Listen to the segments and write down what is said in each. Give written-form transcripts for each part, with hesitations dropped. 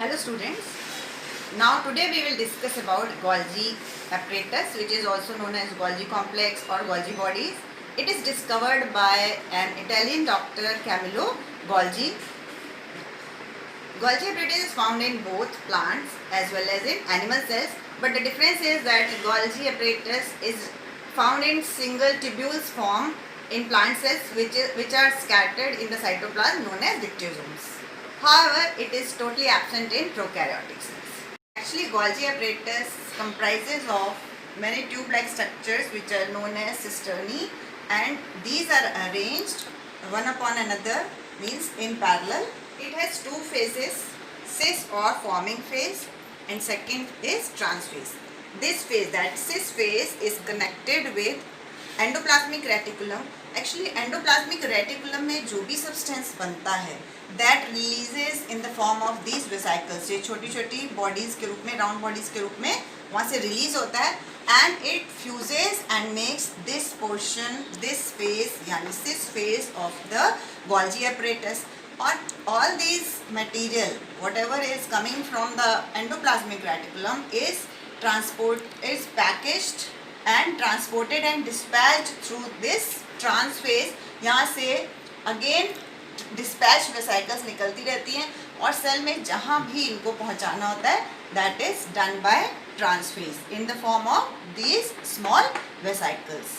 Hello students. Now today we will discuss about Golgi apparatus, which is also known as Golgi complex or Golgi bodies. It is discovered by an Italian doctor, Camillo Golgi. Golgi apparatus is found in both plants as well as in animal cells, but the difference is that Golgi apparatus is found in single tubules form in plant cells which are scattered in the cytoplasm known as dictyosomes. However, it is totally absent in prokaryotic cells. Actually, Golgi apparatus comprises of many tube-like structures which are known as cisternae, and these are arranged one upon another, means in parallel. It has two phases, cis or forming phase, and second is trans phase. This phase, that cis phase, is connected with endoplasmic reticulum. Actually endoplasmic reticulum में जो भी substance बनता है that releases in the form of these vesicles. ये छोटी छोटी bodies के रूप में, राउंड बॉडीज के रूप में वहाँ से रिलीज होता है and it fuses and makes this portion, this face यानी this face of the Golgi apparatus. और all these material whatever is coming from the endoplasmic reticulum is packaged and transported and dispatched through this trans phase. यहाँ से again dispatch vesicles निकलती रहती हैं और cell में जहाँ भी इनको पहुँचाना होता है that is done by trans phase in the form of these small vesicles.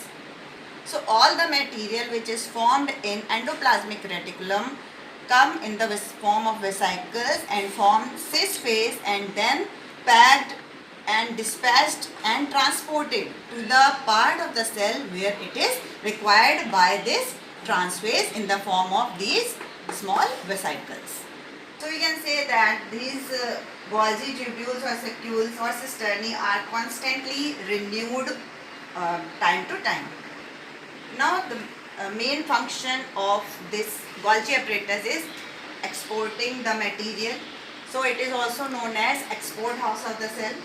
So all the material which is formed in endoplasmic reticulum come in the form of vesicles and form cis phase and then packed and dispatched and transported to the part of the cell where it is required by this trans phase in the form of these small vesicles. So we can say that these Golgi tubules or sacules or cisternae are constantly renewed time to time. Now the main function of this Golgi apparatus is exporting the material. So it is also known as export house of the cell.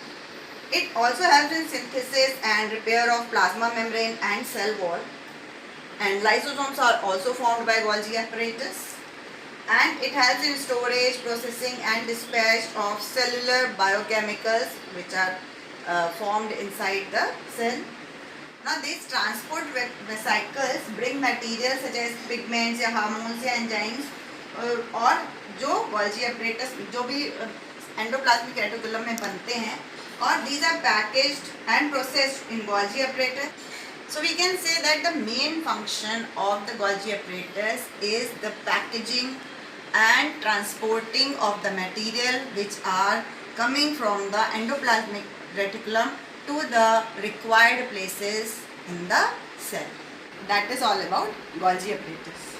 It also helps in synthesis and repair of plasma membrane and cell wall. And lysosomes are also formed by Golgi apparatus. And it helps in storage, processing and dispatch of cellular biochemicals which are formed inside the cell. Now these transport vesicles bring materials such as pigments या hormones या enzymes और जो Golgi apparatus जो भी endoplasmic reticulum में बनते हैं और these are packaged and processed in Golgi apparatus. So we can say that the main function of the Golgi apparatus is the packaging and transporting of the material which are coming from the endoplasmic reticulum to the required places in the cell. That is all about Golgi apparatus.